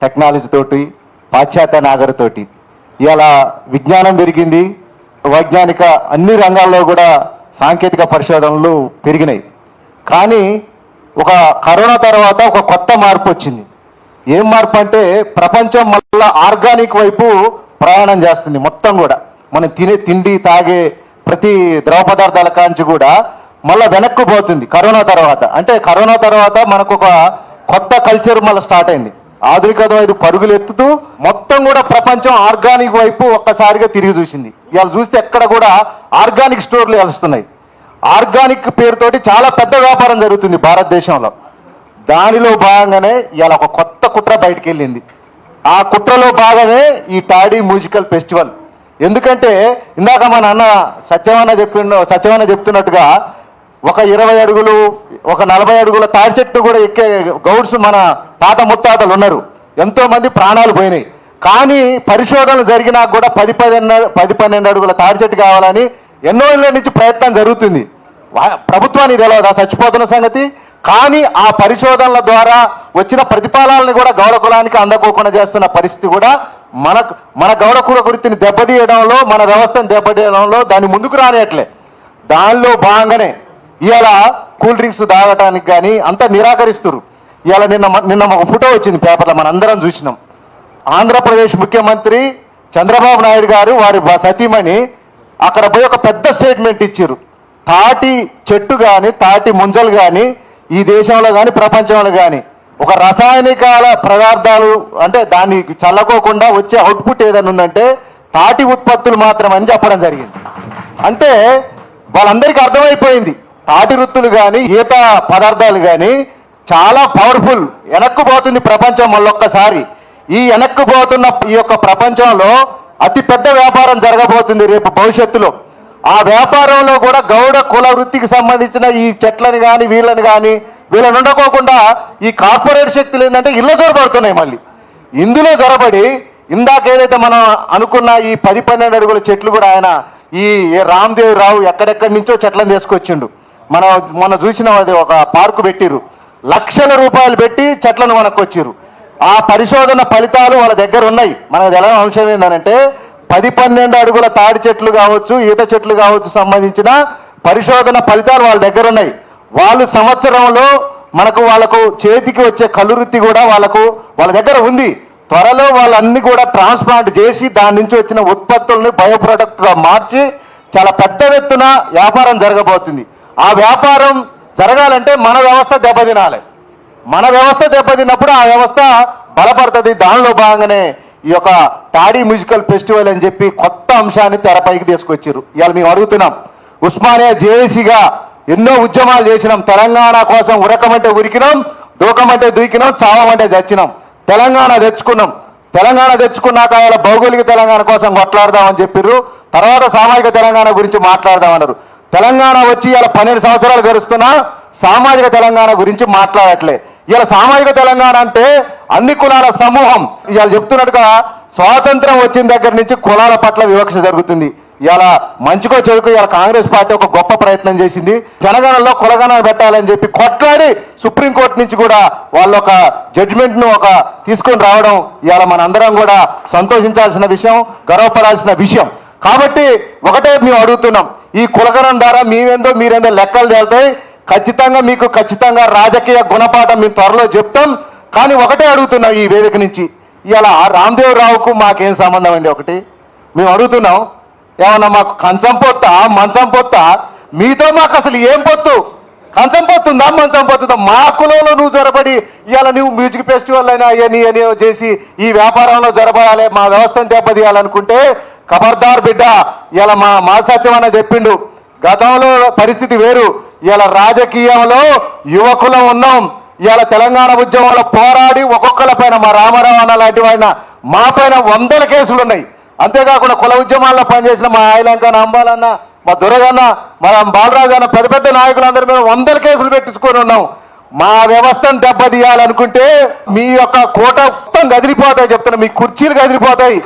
Technology తోటి, పాశ్చాత్య నాగరికతోటి ఇలా విజ్ఞానం పెరిగింది. వైజ్ఞానిక అన్ని రంగాల్లో కూడా సాంకేతిక పరిశోధనలు పెరిగినాయి. కానీ ఒక కరోనా తర్వాత ఒక కొత్త మార్పు వచ్చింది. ఏం మార్పు అంటే ప్రపంచం మళ్ళా ఆర్గానిక్ వైపు ప్రయాణం చేస్తుంది. మొత్తం కూడా మనం తినే తిండి తాగే ప్రతి ద్రవ పదార్థాల కాంచి కూడా మళ్ళీ వెనక్కు పోతుంది కరోనా తర్వాత. అంటే కరోనా తర్వాత మనకు ఒక కొత్త కల్చర్ మళ్ళీ స్టార్ట్ అయింది. ఆధునికత వైపు పరుగులు ఎత్తుతూ మొత్తం కూడా ప్రపంచం ఆర్గానిక్ వైపు ఒక్కసారిగా తిరిగి చూసింది. ఇవాళ చూస్తే ఎక్కడ కూడా ఆర్గానిక్ స్టోర్లు వెలుస్తున్నాయి. ఆర్గానిక్ పేరుతోటి చాలా పెద్ద వ్యాపారం జరుగుతుంది భారతదేశంలో. దానిలో భాగంగానే ఇవాళ ఒక కొత్త కుట్ర బయటకు వెళ్ళింది. ఆ కుట్రలో భాగమే ఈ టాడీ మ్యూజికల్ ఫెస్టివల్. ఎందుకంటే ఇందాక మన అన్న సత్యవన్న చెప్తున్నట్టుగా ఒక 20 అడుగులు, ఒక 40 అడుగుల తాడి చెట్టు కూడా ఎక్కే గౌడ్స్ మన తాత ముత్తాతలు ఉన్నారు. ఎంతో మంది ప్రాణాలు పోయినాయి. కానీ పరిశోధనలు జరిగినా కూడా 10-12 అడుగుల తాడి చెట్టు కావాలని ఎన్నో ఏళ్ళ నుంచి ప్రయత్నం జరుగుతుంది. ప్రభుత్వానికి తెలియదా చచ్చిపోతున్న సంగతి? కానీ ఆ పరిశోధనల ద్వారా వచ్చిన ప్రతిఫలాలను కూడా గౌడ కులానికి అందకోకుండా చేస్తున్న పరిస్థితి కూడా మన గౌడ కుల వృత్తిని దెబ్బతీయడంలో, మన వ్యవస్థను దెబ్బతీయడంలో దాన్ని ముందుకు రానియట్లే. దానిలో భాగంగానే ఇవాళ కూల్ డ్రింక్స్ తాగటానికి కానీ అంతా నిరాకరిస్తున్నారు. ఇవాళ నిన్న ఒక ఫోటో వచ్చింది పేపర్లో, మన అందరం చూసినాం. ఆంధ్రప్రదేశ్ ముఖ్యమంత్రి చంద్రబాబు నాయుడు గారు వారి సతీమణి అక్కడ పోయి ఒక పెద్ద స్టేట్మెంట్ ఇచ్చారు. తాటి చెట్టు కానీ తాటి ముంజలు కానీ ఈ దేశంలో కానీ ప్రపంచంలో కానీ ఒక రసాయనికాల పదార్థాలు అంటే దాన్ని చల్లకోకుండా వచ్చే అవుట్పుట్ ఏదైనా ఉందంటే తాటి ఉత్పత్తులు మాత్రమని చెప్పడం జరిగింది. అంటే వాళ్ళందరికీ అర్థమైపోయింది తాటి వృత్తులు కానీ ఈత పదార్థాలు కానీ చాలా పవర్ఫుల్. వెనక్కుపోతుంది ప్రపంచం మళ్ళొక్కసారి. ఈ వెనక్కుపోతున్న ఈ యొక్క ప్రపంచంలో అతి పెద్ద వ్యాపారం జరగబోతుంది రేపు భవిష్యత్తులో. ఆ వ్యాపారంలో కూడా గౌడ కుల వృత్తికి సంబంధించిన ఈ చెట్లని కానీ వీళ్ళని ఉండకోకుండా ఈ కార్పొరేట్ శక్తులు ఏంటంటే ఇళ్ళ జొరబడుతున్నాయి. మళ్ళీ ఇందులో జొరబడి ఇందాక ఏదైతే మనం అనుకున్న ఈ 10-12 అడుగుల చెట్లు కూడా ఆయన ఈ రామ్దేవ్ రావు ఎక్కడెక్కడి నుంచో చెట్లను తీసుకొచ్చిండు. మనం చూసిన ఒక పార్కు పెట్టిరు, లక్షల రూపాయలు పెట్టి చెట్లను మనకు వచ్చిర్రు. ఆ పరిశోధన ఫలితాలు వాళ్ళ దగ్గర ఉన్నాయి. మనకు ఎలా అంశం ఏంటంటే 10-12 అడుగుల తాడి చెట్లు కావచ్చు, ఈత చెట్లు కావచ్చు సంబంధించిన పరిశోధన ఫలితాలు వాళ్ళ దగ్గర ఉన్నాయి. వాళ్ళు సంవత్సరంలో వాళ్ళకు చేతికి వచ్చే కలువృత్తి కూడా వాళ్ళ దగ్గర ఉంది. త్వరలో వాళ్ళన్ని కూడా ట్రాన్స్ప్లాంట్ చేసి దాని నుంచి వచ్చిన ఉత్పత్తులను బయోప్రొడక్ట్గా మార్చి చాలా పెద్ద ఎత్తున వ్యాపారం జరగబోతుంది. ఆ వ్యాపారం జరగాలంటే మన వ్యవస్థ దెబ్బతినాలి. మన వ్యవస్థ దెబ్బతిన్నప్పుడు ఆ వ్యవస్థ బలపడుతుంది. దానిలో భాగంగానే ఈ యొక్క టాడీ మ్యూజికల్ ఫెస్టివల్ అని చెప్పి కొత్త అంశాన్ని తెరపైకి తీసుకొచ్చారు. ఇవాళ మేము అడుగుతున్నాం, ఉస్మానియా జేఏసీగా ఎన్నో ఉద్యమాలు చేసినాం. తెలంగాణ కోసం ఉరకమంటే ఉరికినాం, దూకమంటే దూకినాం, చావమంటే చచ్చినాం. తెలంగాణ తెచ్చుకున్నాం. తెలంగాణ తెచ్చుకున్నాక ఇలా భౌగోళిక తెలంగాణ కోసం కొట్లాడదామని చెప్పారు. తర్వాత సామాజిక తెలంగాణ గురించి మాట్లాడదామన్నారు. తెలంగాణ వచ్చి ఇలా 12 సంవత్సరాలు గడుస్తున్నా సామాజిక తెలంగాణ గురించి మాట్లాడట్లే. ఇలా సామాజిక తెలంగాణ అంటే అన్ని కులాల సమూహం. ఇవాళ చెప్తున్నట్టుగా స్వాతంత్రం వచ్చిన దగ్గర నుంచి కులాల పట్ల వివక్ష జరుగుతుంది. ఇలా మంచికో చెడుకో ఇలా కాంగ్రెస్ పార్టీ ఒక గొప్ప ప్రయత్నం చేసింది. జనగణనలో కులగణన పెట్టాలని చెప్పి కొట్లాడి సుప్రీంకోర్టు నుంచి కూడా వాళ్ళు ఒక జడ్జిమెంట్ను తీసుకొని రావడం ఇవాళ మనందరం కూడా సంతోషించాల్సిన విషయం, గర్వపడాల్సిన విషయం. కాబట్టి ఒకటే మేము అడుగుతున్నాం, ఈ కులగణన ద్వారా మీరేందో లెక్కలు తేలుతాయి. ఖచ్చితంగా రాజకీయ గుణపాఠం మేము త్వరలో చెప్తాం. కానీ ఒకటే అడుగుతున్నాం ఈ వేదిక నుంచి, ఇలా రామ్దేవ్ రావుకు మాకేం సంబంధం అండి? ఒకటి మేము అడుగుతున్నాం, ఏమన్నా మాకు కంచం పొత్తా మంచం పొత్తా? మీతో మాకు అసలు ఏం పొత్తు? కంచం పొత్తుందా మంచం పొత్తుందా? మా కులంలో నువ్వు జొరబడి ఇవాళ నువ్వు మ్యూజిక్ ఫెస్టివల్ అయినా అని చేసి ఈ వ్యాపారంలో జొరబడాలి, మా వ్యవస్థను దెబ్బతీయాలనుకుంటే ఖబర్దార్ బిడ్డ. ఇలా మా సత్యమన్న చెప్పిండు, గతంలో పరిస్థితి వేరు. ఇలా రాజకీయంలో యువకులం ఉన్నాం. ఇవాళ తెలంగాణ ఉద్యమంలో పోరాడి ఒక్కొక్కల పైన మా రామారావు అన్న లాంటి ఆయన మా పైన 100 కేసులు ఉన్నాయి. అంతేకాకుండా కుల ఉద్యమాల్లో పనిచేసిన మా ఆయలంకన్న అంబాలన్న, మా దురగన్న, మా బాలరాజు అన్న పెద్ద నాయకులందరి మీద 100 కేసులు పెట్టించుకొని ఉన్నాం. మా వ్యవస్థను దెబ్బతీయాలనుకుంటే మీ యొక్క కోట మొత్తం గదిలిపోతాయి చెప్తున్నా. మీ కుర్చీలు గదిలిపోతాయి.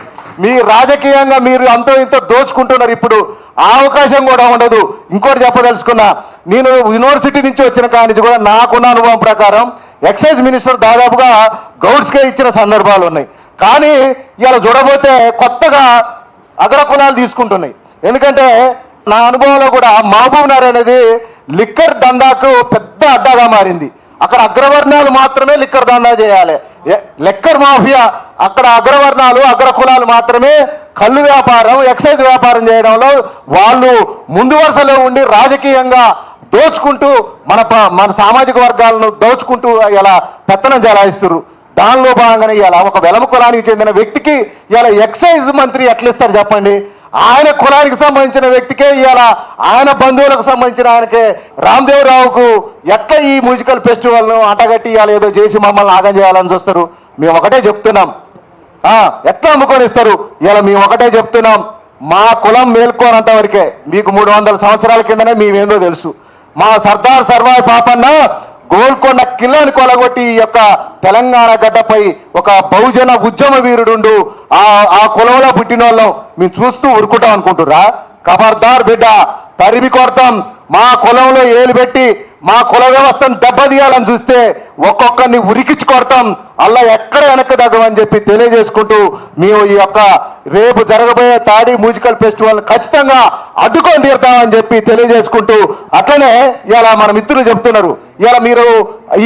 మీ రాజకీయంగా మీరు అంతో ఇంతో దోచుకుంటున్నారు. ఇప్పుడు ఆ అవకాశం కూడా ఉండదు. ఇంకోటి చెప్పదలుచుకున్నా, నేను యూనివర్సిటీ నుంచి వచ్చిన కాడి నుంచి కూడా నాకున్న అనుభవం ప్రకారం ఎక్సైజ్ మినిస్టర్ దాదాపుగా గౌడ్స్కే ఇచ్చిన సందర్భాలు ఉన్నాయి. కానీ ఇలా చూడబోతే కొత్తగా అగ్రకులాలు తీసుకుంటున్నాయి. ఎందుకంటే నా అనుభవంలో కూడా మహబూబ్ నగర్ అనేది లిక్కర్ దందాకు పెద్ద అడ్డాగా మారింది. అక్కడ అగ్రవర్ణాలు మాత్రమే లిక్కర్ దందా చేయాలి. లిక్కర్ మాఫియా అక్కడ అగ్రవర్ణాలు అగ్రకులాలు మాత్రమే కళ్ళు వ్యాపారం ఎక్సైజ్ వ్యాపారం చేయడంలో వాళ్ళు ముందు వరుసలో ఉండి రాజకీయంగా దోచుకుంటూ మన సామాజిక వర్గాలను దోచుకుంటూ ఇలా పెత్తనం చెలాయిస్తారు. దానిలో భాగంగానే ఇలా ఒక వెలమ కులానికి చెందిన వ్యక్తికి ఇలా ఎక్సైజ్ మంత్రి ఎట్లా ఇస్తారు చెప్పండి? ఆయన కులానికి సంబంధించిన వ్యక్తికే ఇలా ఆయన బంధువులకు సంబంధించిన ఆయనకే రామదేవరావుకు ఎట్లా ఈ మ్యూజికల్ ఫెస్టివల్ను అటగట్టి ఇవాళ ఏదో చేసి మమ్మల్ని ఆగం చేయాలని చూస్తారు. మేము ఒకటే చెప్తున్నాం, ఎట్లా అమ్ముకొని ఇస్తారు? ఇలా మేము ఒకటే చెప్తున్నాం, మా కులం మేల్కోనంత వరకే. మీకు 300 సంవత్సరాల కిందనే మేమేందో తెలుసు. మా సర్దార్ సర్వాయి పాపన్న గోల్కొండ కిల్లాని కొలగొట్టి ఈ యొక్క తెలంగాణ గడ్డపై ఒక బహుజన ఉద్యమ వీరుడు ఆ కులంలో పుట్టిన వాళ్ళం మేము చూస్తూ ఉరుకుంటాం అనుకుంటురా? ఖబర్దార్ బిడ్డ, తరిమి కొడతాం. మా కులంలో ఏలు పెట్టి మా కుల వ్యవస్థను దెబ్బతీయాలని చూస్తే ఒక్కొక్కరిని ఉరికించి కొడతాం. అలా ఎక్కడ వెనక్కి తగ్గమని చెప్పి తెలియజేసుకుంటూ మేము ఈ యొక్క రేపు జరగబోయే తాడి మ్యూజికల్ ఫెస్టివల్ ఖచ్చితంగా అడ్డుకొని తీరుతామని చెప్పి తెలియజేసుకుంటూ, అట్లనే ఇలా మన మిత్రులు చెప్తున్నారు, ఇలా మీరు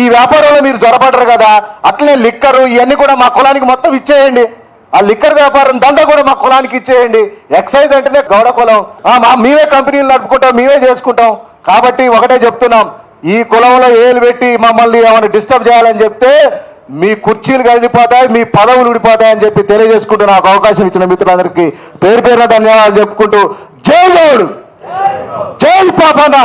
ఈ వ్యాపారంలో మీరు జొరపడరు కదా, అట్లనే లిక్కరు ఇవన్నీ కూడా మా కులానికి మొత్తం ఇచ్చేయండి. ఆ లిక్కర్ వ్యాపారం దందా కూడా మా కులానికి ఇచ్చేయండి. ఎక్సైజ్ అంటేనే గౌడ కులం, మేమే కంపెనీలు నడుపుకుంటాం, మేమే చేసుకుంటాం. కాబట్టి ఒకటే చెప్తున్నాం, ఈ కులంలో ఏలు పెట్టి మమ్మల్ని ఏమైనా డిస్టర్బ్ చేయాలని చెప్తే మీ కుర్చీలు కదిలిపోతాయి, మీ పదవులు ఊడిపోతాయని చెప్పి తెలియజేసుకుంటూ నాకు అవకాశం ఇచ్చిన మిత్రులందరికీ పేరు పేరున ధన్యవాదాలు చెప్పుకుంటూ జై గౌడ్, జై పాపన్న.